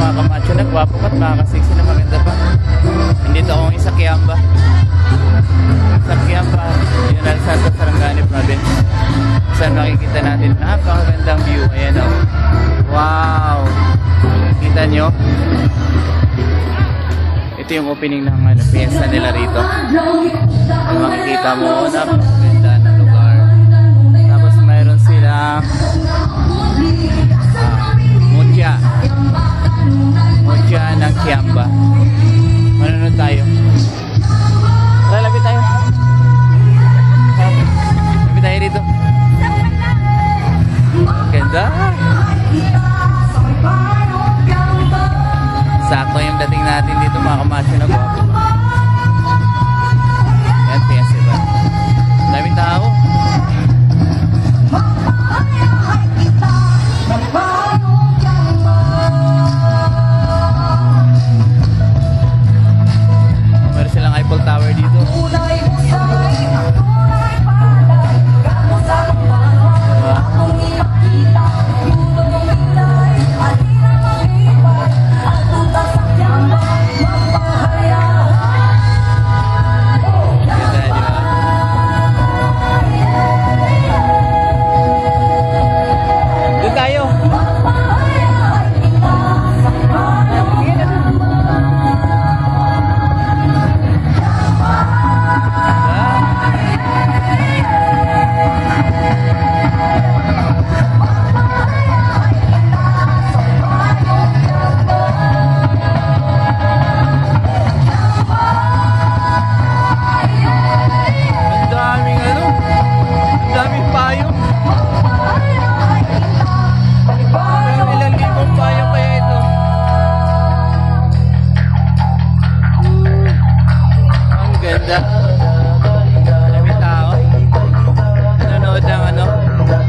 mga kamacho na gwapo at mga kasiksi na maganda pa. Nandito akong sa Kiamba. Sa Kiamba, General Santos, Sarangani Province. Saan makikita natin napakagandang view. Ayan o. Wow! Kita nyo? Ito yung opening ng fiesta nila rito. Makikita mo, napakaganda ng lugar. Tapos mayroon silang Mucha ng Kiamba. Manonood tayo. Tara, lapit tayo. Lapit tayo dito. Ganda. Sakto yung dating natin dito mga kamacho na gwapo. Yan, fiesta ba? Daming tao. Meron silang Eiffel Tower dito.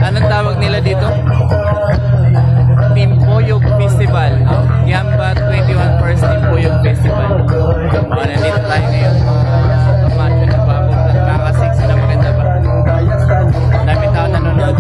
Anong tawag nila dito? Timpuyog Festival. Kiamba 21 First Timpuyog Festival. Nandito tayo ngayon. Kamacho na babong at kakasiksi na maganda ba? Dami tao nanonood.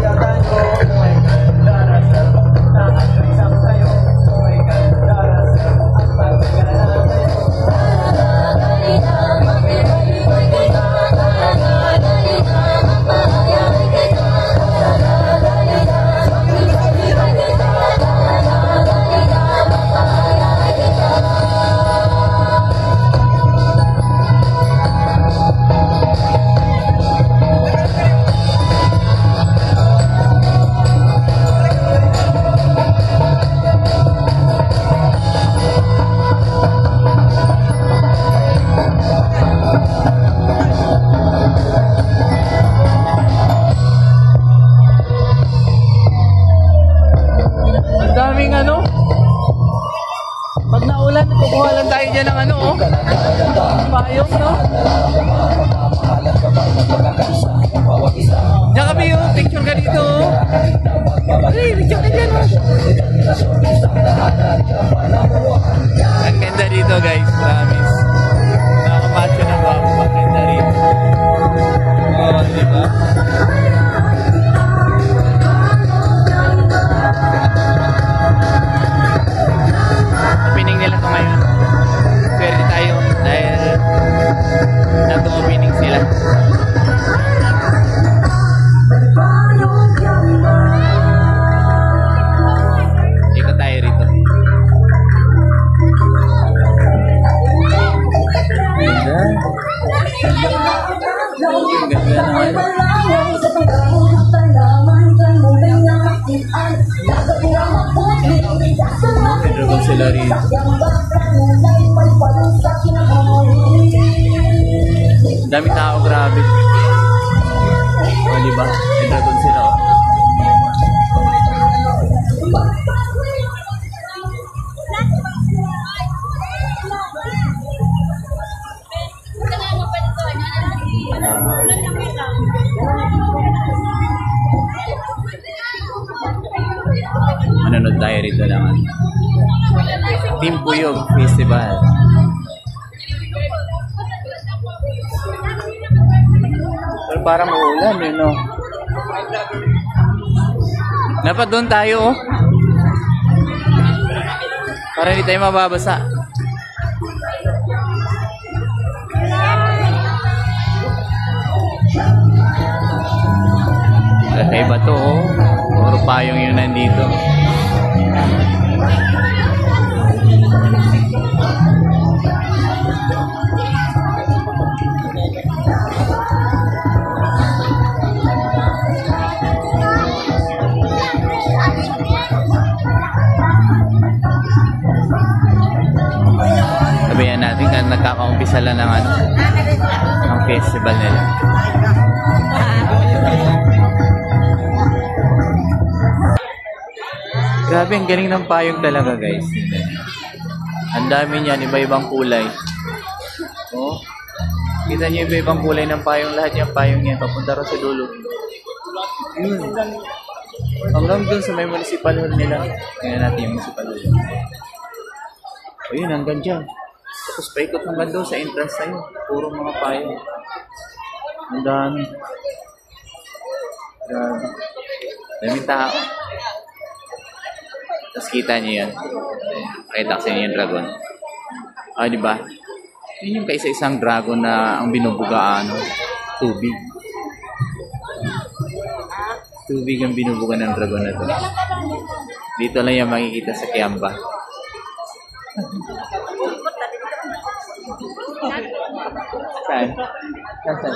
Pag naulan, kukuha lang tayo dyan ng payong, no? Diyan kami yung picture ka dito. Ay, picture ka dyan, Ang ganda dito, guys, promise. Nakakamacho na ba? Ang ganda rito. Oo, diba? Opening nila ito ngayon. Swerte tayo dahil nag-opening sila. Ikot tayo rito. Ganda naman. Dragon sila rito. Dami tao, grabe. O, diba? May dragon sila. Manonood tayo rito naman. Timpuyog Festival. Pero parang maulan yun, no? Dapat doon tayo, oh. Para hindi tayo mababasa. Kakaiba to, oh. Puro payong yun nandito. Sabihan natin kung nagkakaumpisa lang ng ano, ng festival nila. Grabe, ang galing ng payong talaga, guys. Ang dami niyan, iba-ibang kulay. Oh. Kita niyo iba-ibang kulay ng payong. Lahat yung payong niya papunta rin sa dulo. Hanggang dun sa may municipal hall nila. Tingnan natin yung municipal hall. O yun, hanggang dyan. Tapos paikot hanggang doon sa entrance na yun. Puro mga payong. Ang dami. Grabe. Daming tao. Tapos kita niyo yan. Pakita kasi niyo yung dragon. Ah, di ba? Yun yung kaisa-isang dragon na ang binubugaan. Tubig. Tubig ang binubuga ng dragon na to. Dito lang yung makikita sa Kiamba. Saan? Saan?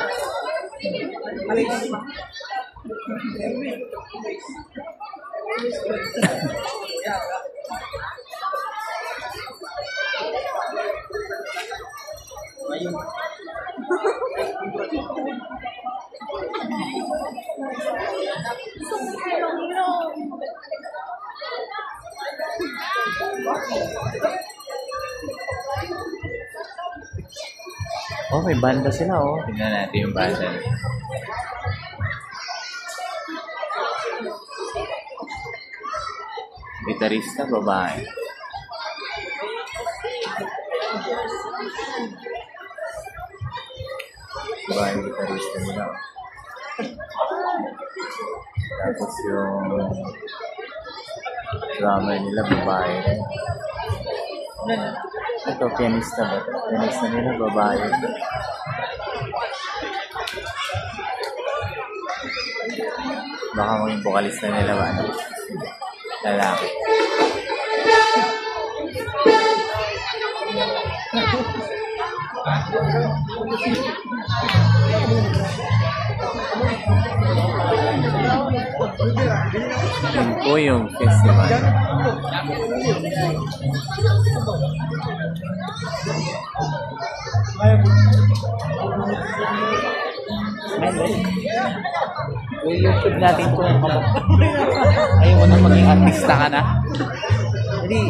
Oh, may banda sila, oh. Tingnan natin yung banda. Gitarista, babae. Babae, gitarista nila. Tapos yung drummer nila, babae. Ito, pianista ba? Pianista nila, babae. Baka maging vocalista nila ba? Ano? Lalaki. Yun po yung festival. YouTube natin ito. Ayaw mo na maging artista ka na. Hindi.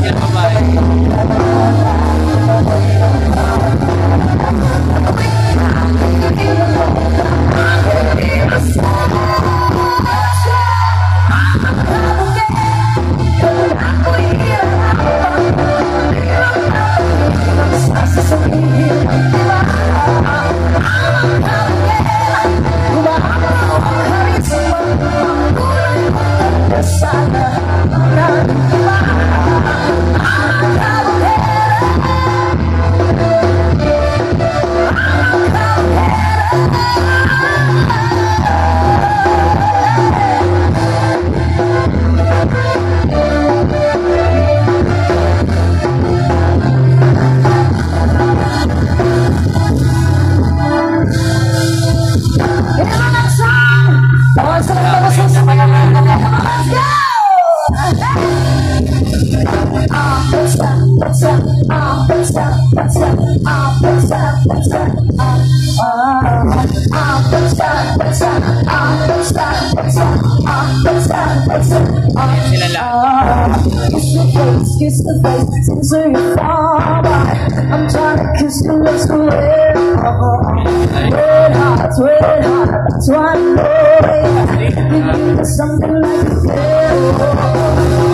Yan babae. Sila lang. Kiss the face, seems so far away. I'm trying to kiss your lips away. Red hearts, that's why I know it. There's something like a feel.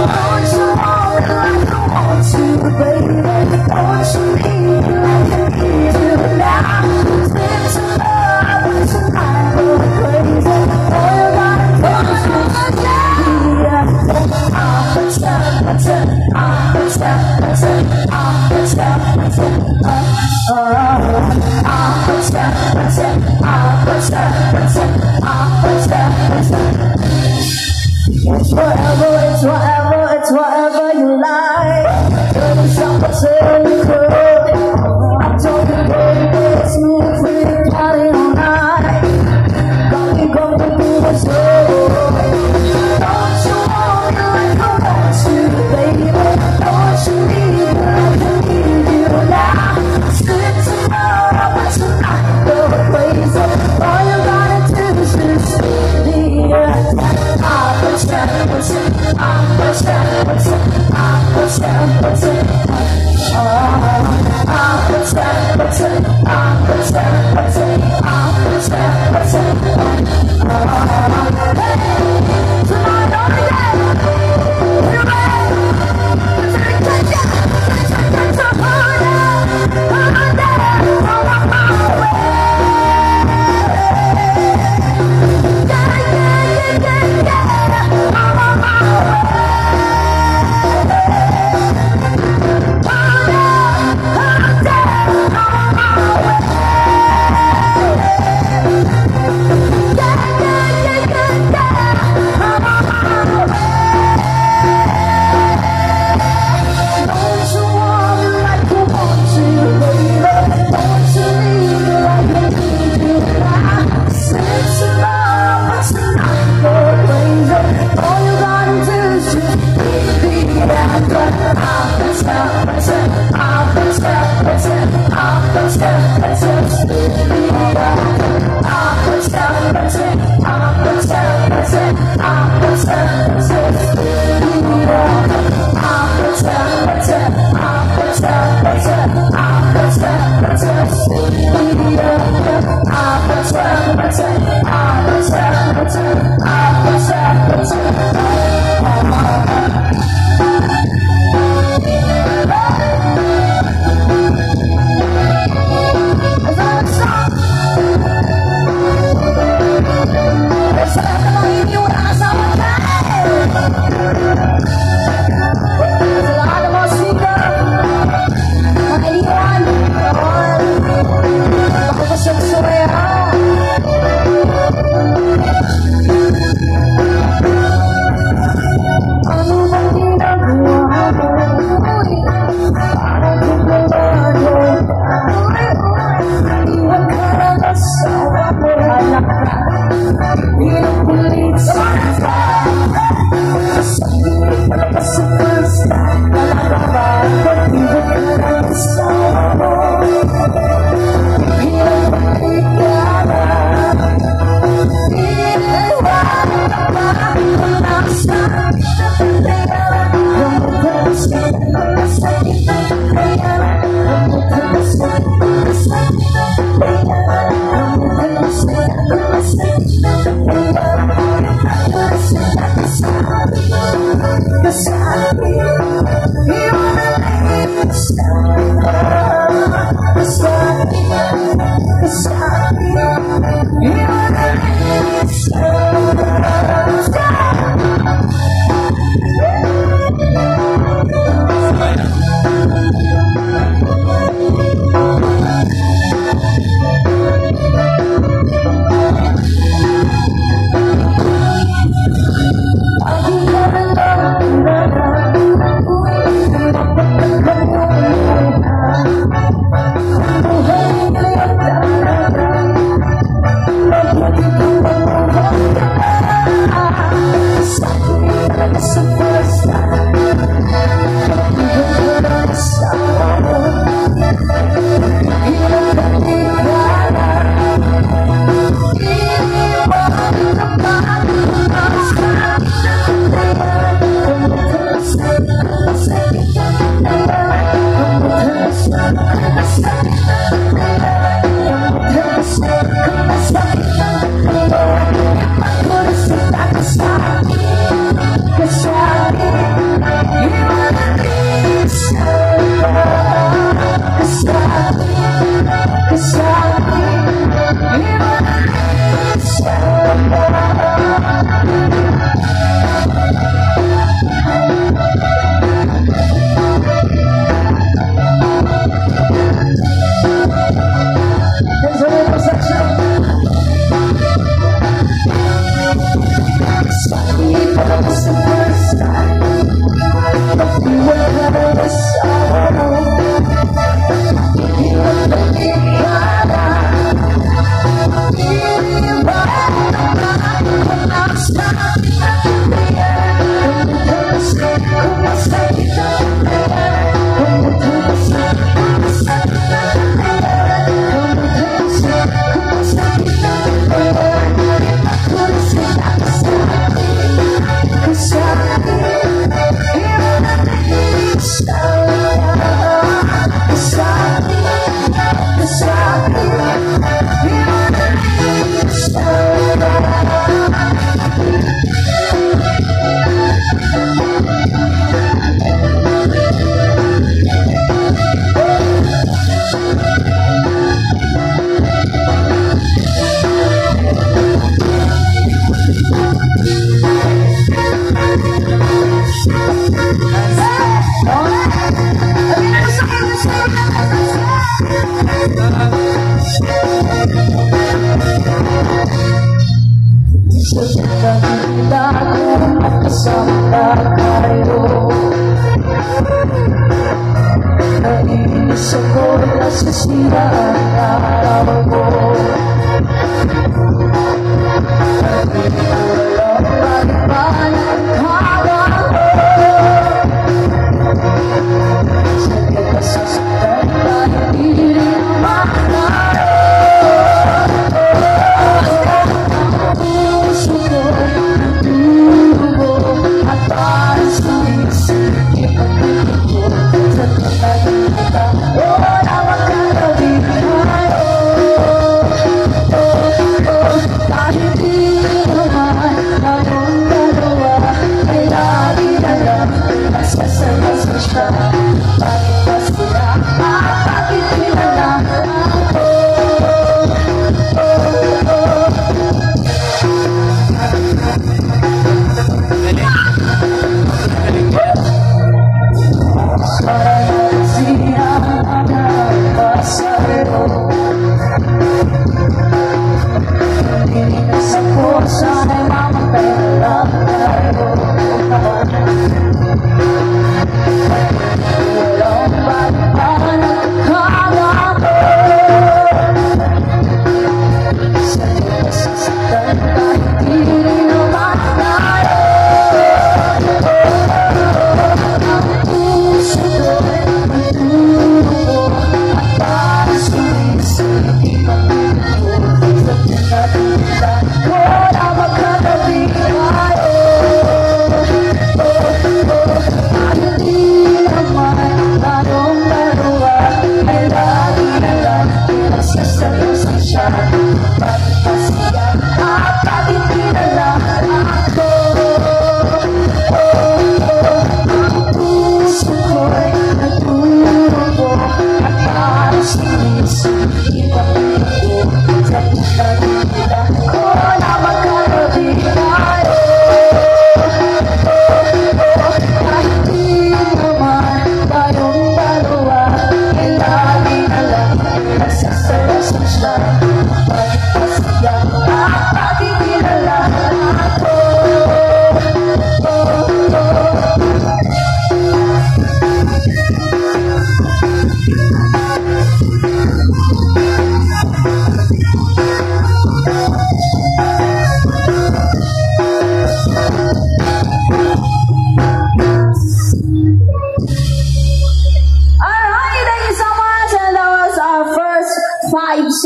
Don't you want it like I want you, baby? Don't you need it like I need you now? It's in love, but tonight we're crazy. All you gotta do is look at it's whatever you like. Dirty something say you could. I'm talking baby, smooth free party all night. Got me going through the soul. Don't you want me like I want you, baby? Don't you need me like I need you now? Slip tomorrow, but tonight go crazy. All you gotta do is just be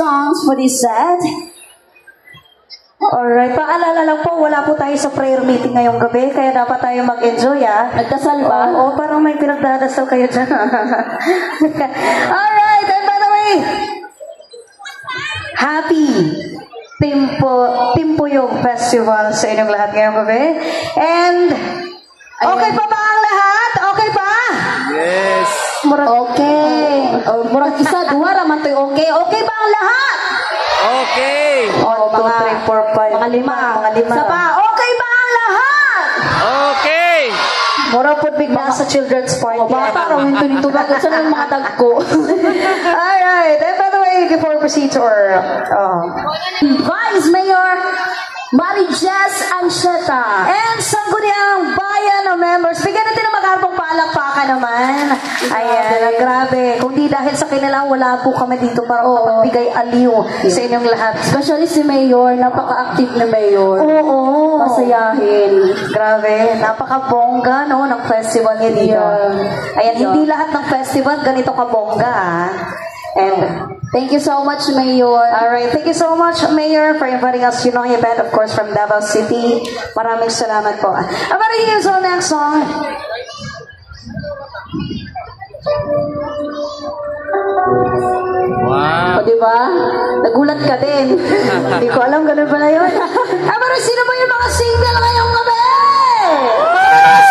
songs for this set. Alright, paalala lang po, wala po tayo sa prayer meeting ngayong gabi, kaya dapat tayo mag-enjoy, Nagdasal ba? Oo, parang may pinagdadasal kayo dyan. Alright, and by the way, happy Timpo yung festival sa inyong lahat ngayong gabi. And, okay pa ba ang lahat? Okay pa? Yes. Okay. Murag isa, duwa raman to'y okay. Okay ba ang lahat? Okay. 1, 2, 3, 4, 5. Mga lima. Isa pa. Okay ba ang lahat? Okay. Murag po bigla sa children's party. Bata raw ito nito bakit sa mga tagko. Alright. And by the way, before we proceed to our Vice Mayor Mary Jess Ancheta and Sangguniang Bayan of Members. Bigyan natin ng magarbong palakpakan naman. Ayan, grabe. Kung di dahil sa kanila, wala po kami dito para mapagbigay aliw sa inyong lahat. Especially si Mayor, napaka-active na Mayor. Oo. Masayahin. Grabe, napaka-bongga no, ng festival niya dito. Yeah. Ayan, hindi lahat ng festival ganito kabongga. And Thank you so much, Mayor. alright, thank you so much, Mayor, for inviting us. You know, event, of course, from Davao City. Maraming salamat po. I'm gonna use our next song. Wow. O, diba? Nagulat ka din. Hindi ko alam, ganun pala yun. Pero sino ba yung mga single ngayong gabi?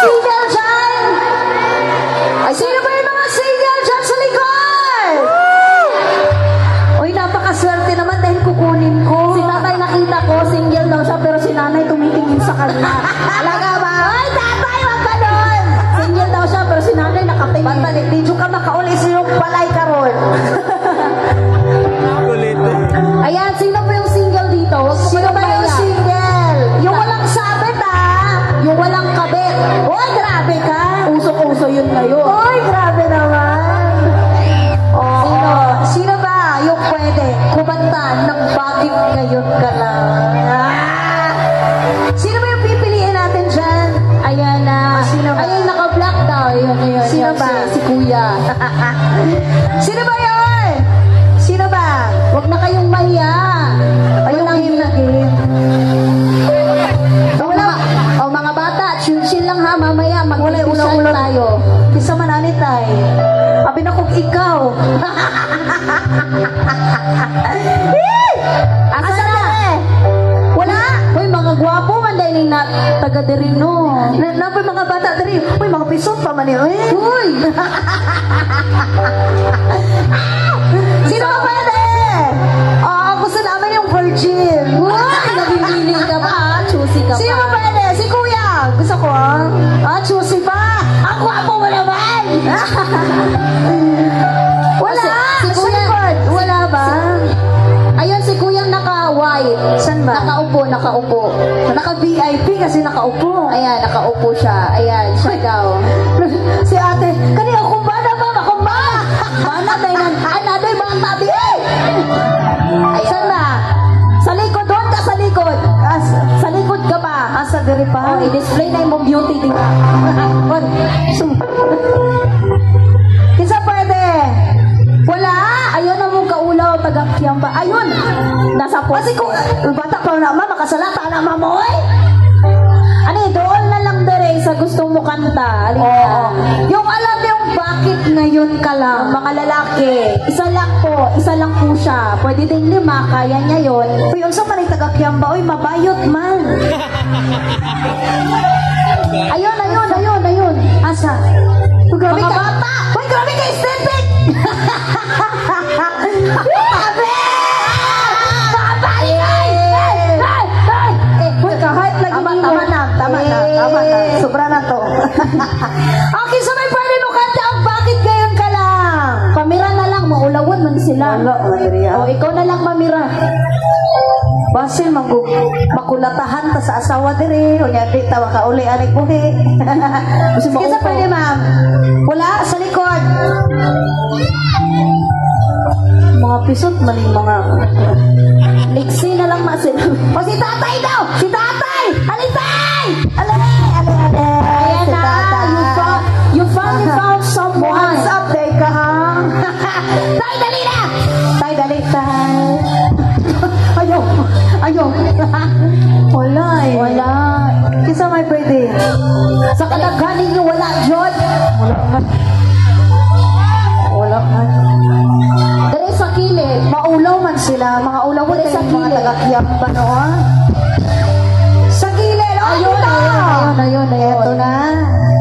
Single dyan? Ay, sino ba yung mga single dyan sa likod? Uy, napakaswerte naman dahil kukunin ko. Si tatay nakita ko, single daw siya, pero si nanay tumitingin sa kanya. Talaga ba? Ay, tatay, wag ka doon! Single daw siya, pero si nanay nakatingin. Bantalik, di ka makauli sa yung palay karon. Kulit. Ayan, sino po yung single dito? Huwag mo Sino kayong ba yung mahiya. single? Yung walang sabit, Yung walang kabit. Uy, grabe ka! Uso-uso yun ngayon. Uy, grabe naman! Oo. Sino? Sino ba yung pwede kumanta ng bakit ngayon ka lang? Sino ba yung pipiliin natin dyan? Ayan na. Sino ba? Ayun, naka-black daw. Yun. Sino ba? Si Kuya. Sino ba yun? Sino ba? Huwag na kayong mahiya. Walang game na game. Mga bata, chill lang ha. Mamaya, Wala, mag-ulang ulang. tayo. Kisa mananit tay. Abi na kung ikaw. Asa na? Wala? Uy, mga gwapo man dahil na taga diri no. Napay mga bata dali. Uy, mga pisot pa man yun. Uy! Sino ba pwede? Gusto namin yung virgin. Uy! Nabibili ka ba? Choosy ka Sino ba pa. pwede? Si Kuya. Gusto ko, choosy pa. Ang gwapo mo naman. Wala. Si Sa Kuya- likod. Wala ba? Ayun, si Kuyang naka-white. Saan ba? Nakaupo. Naka-VIP kasi nakaupo. Ayan, nakaupo siya. Ayan, siya daw. Si ate, kanina kumbana ba? Makumbana. Mana tayo ng... Another bang tabi eh! Ayan. Saan ba? Sa likod, doon ka sa likod. Sa likod ka pa. Asa diri pa? Oh, i-display na yung beauty din. Kinsa pwede? Wala! Ayun na mong kaulaw, taga-kiyang ba? Ayun! Nasa Kasi poste. kung bata pa naman, makasalata na mamoy. Ano eh, doon na lang dire sa gusto mo kanta. Alin Oo. na? Yung alam yung bakit ngayon ka lang. Mga lalaki, isa lang po siya. Pwede din 5, kaya niya yun. Uy, unsa man ay taga-Kiamba? Uy, mabayot man. Ayun. Asa? Uy, grabe Mga ka. bata! Uy, grabe ka, Stephen! Grabe! Uy, kahit lagi Tama na. Sobra na to. Okay, so may pwede mo kanta ang bakit ngayon ka lang? Pamira na lang, maulawon man sila. O, ikaw na lang mamira. Basil makulatahan ta sa asawa dire o nya di tawa ka uli anig buhi. Sige sa pwede ma'am. Wala sa likod. Mga pisot maling mga Liksi na lang masin. o si tatay daw! Si tatay! Alitay! Ale! Ayan Si na, tatay. you found someone. What's up, day ka ha? Tay, dali na! Tay, dali, tay. Sa kadaghanin niyo wala jud. Wala man. Dere sa kilid. Maulaw man sila. Mga ulaw mo Sa sa mga gilid. taga-Kiyam pa noon. Sa gilid. Oh, Ayun, ayun. Ito na.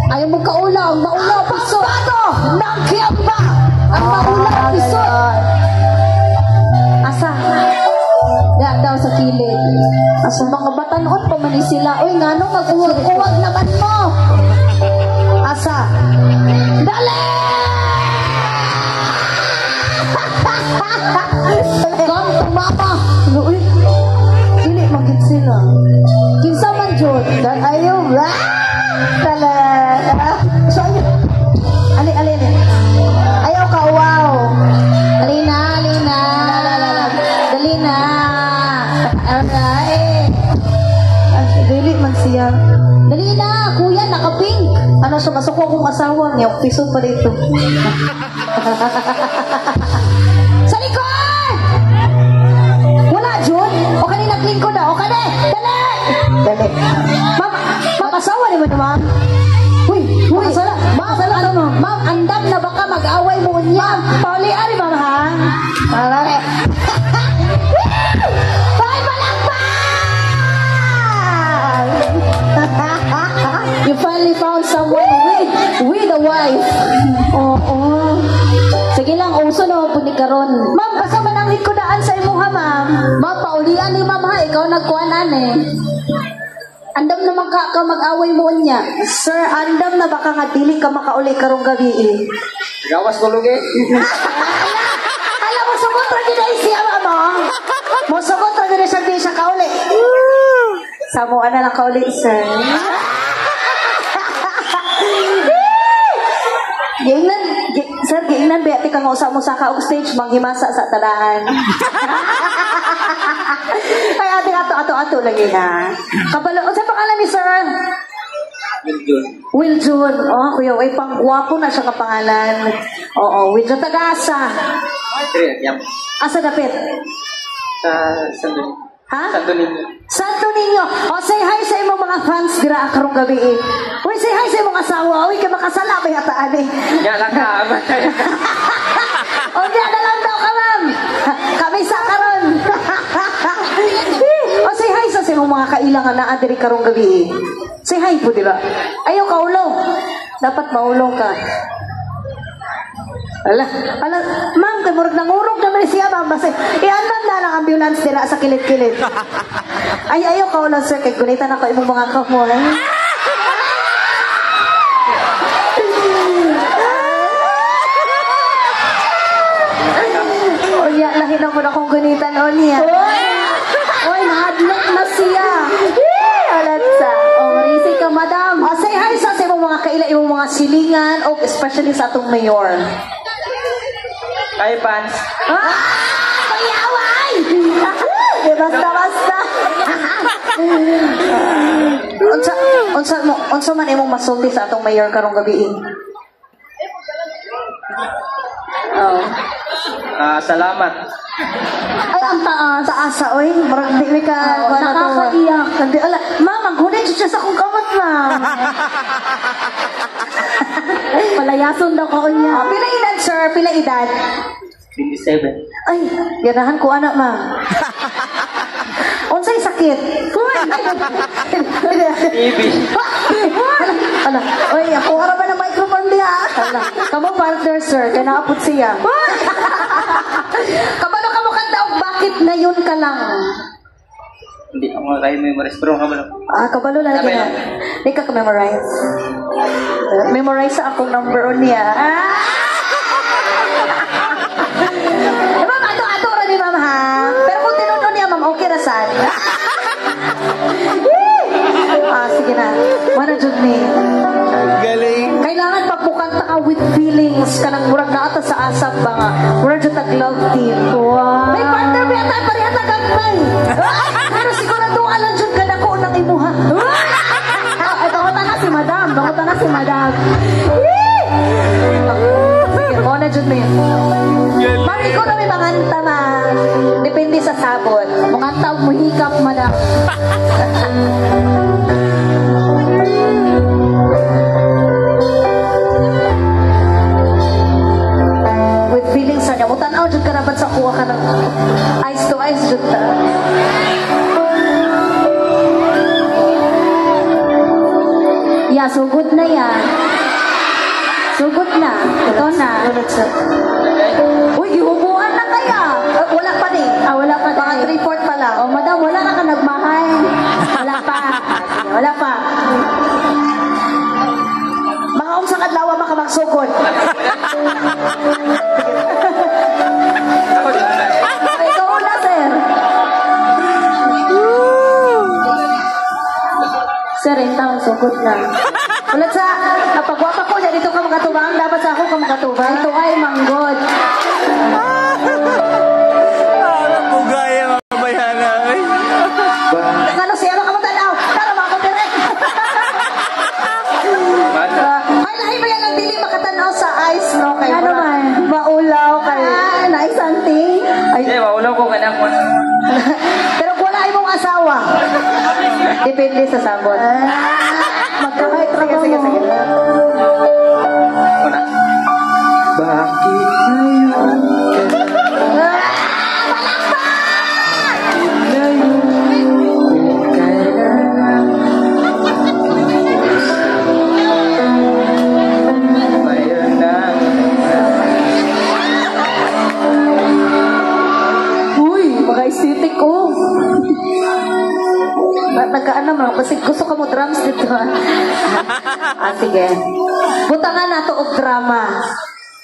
Ayaw mo kaulaw, maulaw piso. Bato! Nang Kiyamba! Ang maulaw piso. Asa? Diya daw sa kilid. Asa mga batanon pa man ni sila. Uy, ngano mag-uwag naman mo. Asa? Dali! Come to mama. Uy, dili magit sila. Kinsa man jud. Ayaw. Tala. So, ayaw. Ali. Ayaw ka, wow. Alina. Dali na. Alright. Dili man siya. Dali na, kuya, nakapink. Ano siya, masuko akong asawa niya. Piso pa dito. Sa likod! Wala, Jun? O kanina lingkod na. O kani! Dali! Dali. Ma'am, asawa ni mo na, ma'am. Uy, sala. Ma'am, andam na baka mag-away mo niya. Pauli, ari, ma'am, ha? Malari. Bye, palakpan! You finally found someone with a wife. Oo. Sige lang, uso na po ni Karon. Ma'am, basta man ang likudaan sa imuha, ma'am. Ma'am, paulian ni ma'am ha, ikaw nagkuhanan eh. Andam naman ka mag-away mo niya. Sir, andam na baka nga dili ka makauli karong gabi eh. Gawas ko lugi. Alam mo, sugot ra gid ay siya, ma'am. Mo sugot ra gid siya di siya kauli. Samo ana lang kauli, sir. Sir, giingnan ba ati kang usa mo sa kaog stage manghimasa sa tadahan. Ay, ate ato lagi na. Kabalo, unsa pangalan ni sir? Will June. Oh, kuya, ay pang-guwapo na siya kapangalan. Oo, Will June. Taga-asa. Asa dapit? Sa Santo. Ha? Santo Niño. Santo Niño. O, say hi sa imong mga fans dira karong gabi eh. Uy, say hi sa imong asawa. Uy, kay makasala ba yataan eh. Yan lang ka. O, diyan na lang daw ka, ma'am. Kami sa karon. O, say hi sa imong mga kailangan na diri karong gabi eh. Say hi po, di ba? Ayaw ka ulo. Dapat maulong ka. Ala, ma'am, kay murag nangurog naman siya, ma'am. Basta, iandan na ng ambulance dira sa kilit-kilit. Ay, ayaw ka ulo, sir. Kay gunitan ako imong mga kamoy. Unya, lahin ako na kong gunitan, Onya. Oy, nahadlok na siya. Alatsa. O, marisi ka, madam. O, say hi sa imong mga kaila, imong mga silingan, o especially sa atong mayor. Kay fans. Payaway! Basta. Unsa man imong masulti sa atong mayor karong gabi? Oh. Salamat. Ay, ang taasa, oy. Marag di mi ka nakakaiyak. Hindi, ala. Ma'am, maghulit siya sa akong kamot, ma'am. Palayason daw ka niya. Pila edad, sir? Pila edad? 27. Ay, ganahan ko, anak, ma'am. Unsay sakit? TV. Ala, oy, ako ara ba ng microphone diha? Ala, kamo partner, sir, kaya naapot siya. Kabalo ka mo kanta og bakit ngayon ka lang? Hindi ako kayo memorize. Pero kabalo. Kabalo lang Sabi gina. lang. Di ka memorize. Memorize sa akong number niya. Ma'am, ato ra ni ma'am ha. Pero kung tinuno niya, ma'am, okay ra sad. Sige na. Wala jud ni. Galing. Kailangan pagpukanta ka with feelings kanang murag na ata sa asap ba nga. Murag jud tag love team. Wow. May partner ba ata pareha ta gagmay. Pero sigurado alam jud ka nako nang imuha. Ay, bangutan na si madam. Sige, mo na jud mi. Ma'am, ikaw na may manganta, ma'am. Depende sa sabon. Mga tawag mo hikap, madam. na. Uy, gihubuan na kaya. Wala pa ni. Wala pa Mga din. 3/4 pa lang. Oh, madam, wala na ka nagmahay. Wala pa. Sige, wala pa. Mga unsang adlaw maka magsugod. Ikaw na, sir. Sir, entaw, sugod na. Ulat sa pagwapa ko dito ka makatubang, dapat sa ako ka makatubang. Ito ay manggod. Bugaya mga bayana. Ay. Ano siya makamagalaw? Tara mga direct. Ay, lahi ba yan ang dili makatanaw sa ice, no? Kay Ano man? Maulaw kay. Nice something. Ay, Maulaw ko ka na mo. pero kung wala imong asawa. Depende sa sabon. Magkamay, sige, sige, sige. Uy, mga-aesthetic ko. Nagkaan naman, kasi gusto ka mo drums dito. Sige. Butangan nato og drama.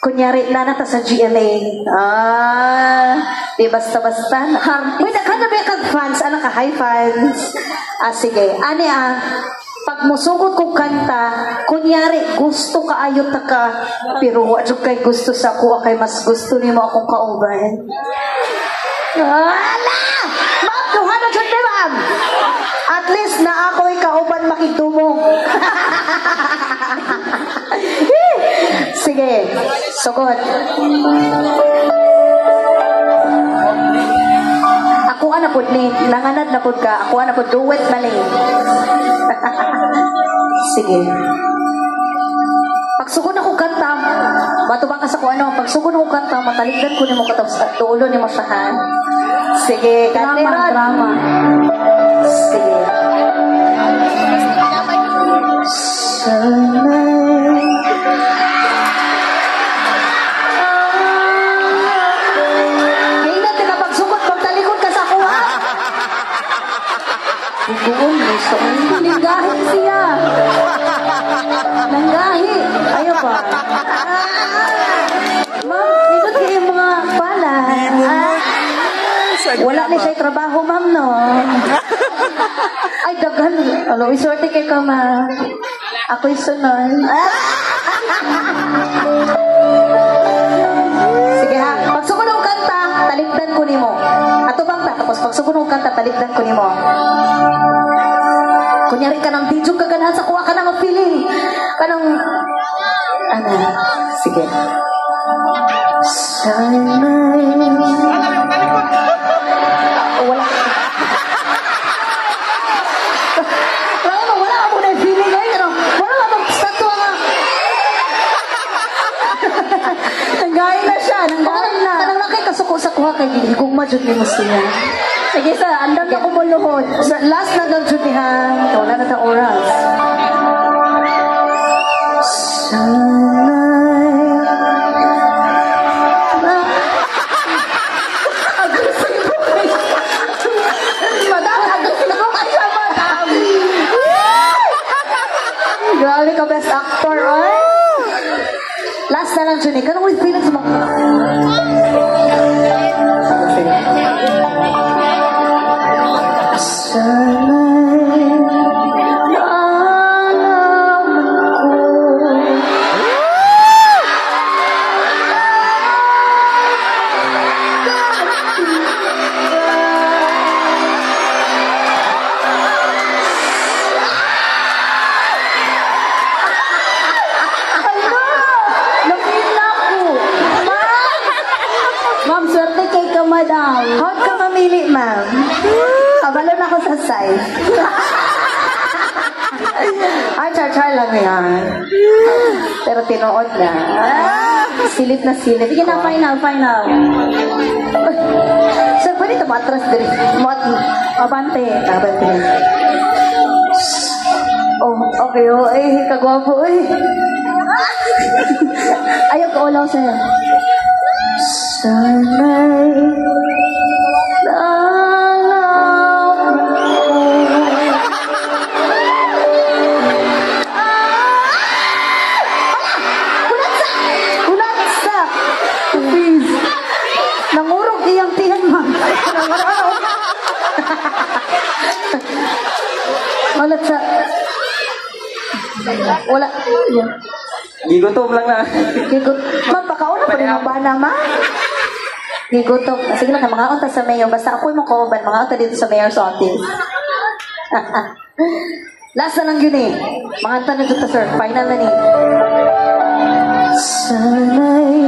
Kunyari, nanata sa GMA. Di basta-basta. Uy, nakana ba kag fans? Ano ka, high fans? Sige. Ani pag musugod kong kanta, kunyari, gusto ka ayot na ka, pero wadyo kay gusto sa ako, kay mas gusto ni mo akong kauban. Ala! Ma'am, 200 yun, ma'am! At least na ako'y kauban makidumong. Sige, sugod. Ako na po ni, nanganad na po ka. Ako na po, duet na ni. Sige. Pagsugod ako kanta, matubang ka sa kung ano, pagsugod ako kanta, mataligdan ko ni mo katapos at tuulo ni mo siya, ha? Sige, Drama, kandiran. drama. Sige. Sana'y Ngayon natin na pagsugod, magtalikod ka sa kuha. Bugoon, gusto ko. Nanggahi siya. Nanggahi. Ayaw pa. Ma'am, dito kayo yung mga bala. Wala na siya trabaho, ma'am, no? Ay, dagan. Alo, isorte kay ka, ma'am. Ako'y sunod. Sige ha, pagsugod ng kanta, talikdan ko ni mo. Ato bang ta, tapos pagsugod ng kanta, talikdan ko ni mo. Kunyari ka ng video ka ganahan sa kuha ka ng feeling. Kanang, ano, sige. Sana'y wala. Wala ka muna yung feeling ngayon. Ano? Wala ka mag-statwa nga. Nanggahi na siya. Nanggahi na. Kanang nakay kasuko sa kuha kay Gili. Kung majud ni mo siya. Sige sa, andam na kumuluhod. Sa last na daw jud ni ha. Wala na ta oras. Grabe ka, best actor, ay! Last na lang, Junie. Kanong with feelings mo? Sana'y nalaman ko. Napila ko. Ma'am, swerte kay ka, madam. Huwag ka mamili, ma'am. Kabalo na ako sa side. Ay, char-char lang yan. Pero tinood na. Silip na silip. Sige na, final, final. Sir, pwede ito matras diri. Abante. Abante. Oh, okay. Oh, kagwapo, Ayaw ko ulaw sa'yo. Sana'y Kunatsa! Please. Nangurog iyang tiyan, ma'am. Kunatsa. Wala. Yan. Gigutom lang na. Gigot. Ma'am, pakauna pa rin ang bana, ma. Gigutom. Sige lang, mga unta sa mayor. Basta ako'y makauban. Mga unta dito sa mayor's office. Last na lang yun eh. Mga unta na dito, sir. Final na ni. Sana'y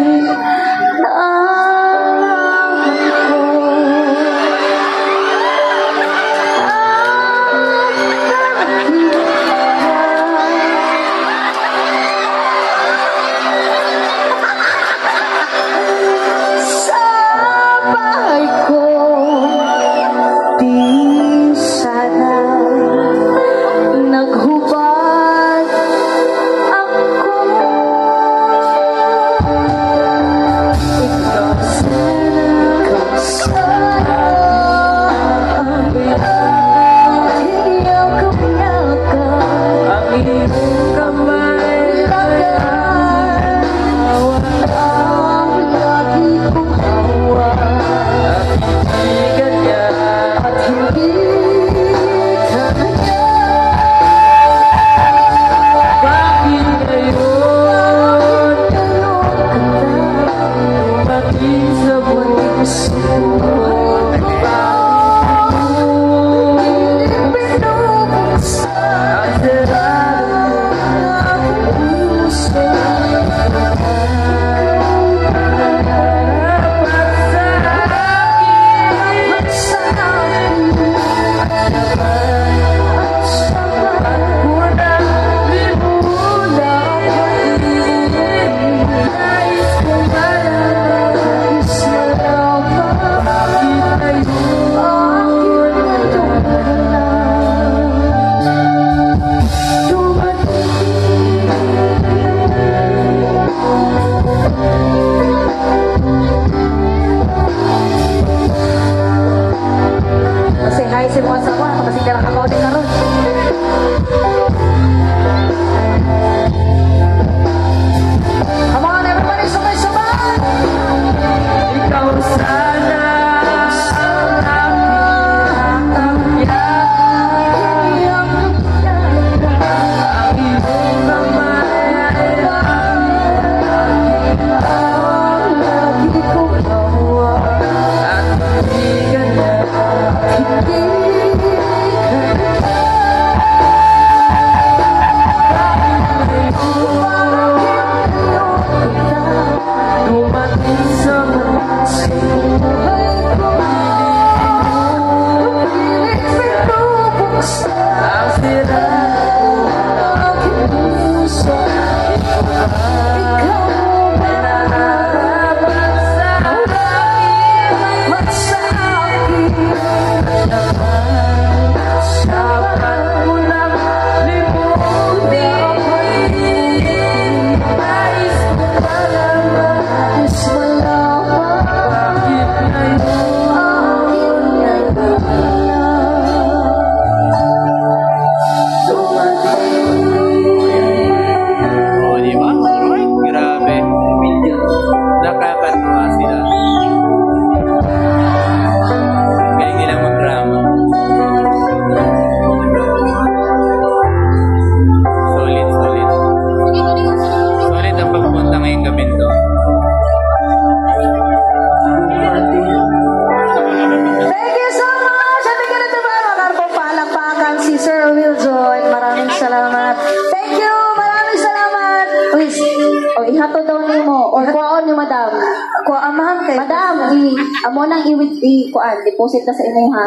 deposit na sa imuha.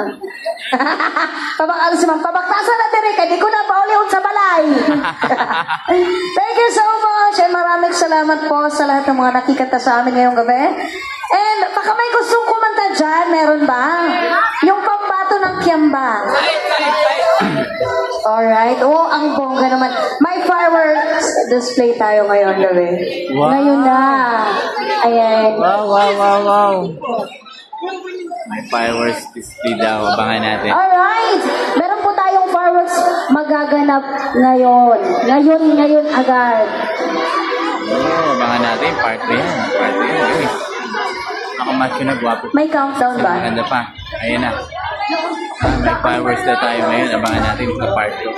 Si ma'am, pabaktasan na dire kay di ko na paulihon sa balay. Thank you so much and maraming salamat po sa lahat ng mga nakikita sa amin ngayong gabi. And baka may gustong kumanta dyan, meron ba? Yung pambato ng Kiamba. Alright. Oh, ang bongga naman. May fireworks display tayo ngayon gabi. Wow. Ngayon na. Ayan. Wow. May fireworks display daw. Abangan natin. Alright. Meron po tayong fireworks magaganap ngayon. Ngayon agad. Oh, abangan natin. Part 2 yan. Part 2 yan, guys. Nakamacho na, guwapo. May countdown ba? Maganda pa. Ayan na. May fireworks na tayo ngayon. Abangan natin sa part 2.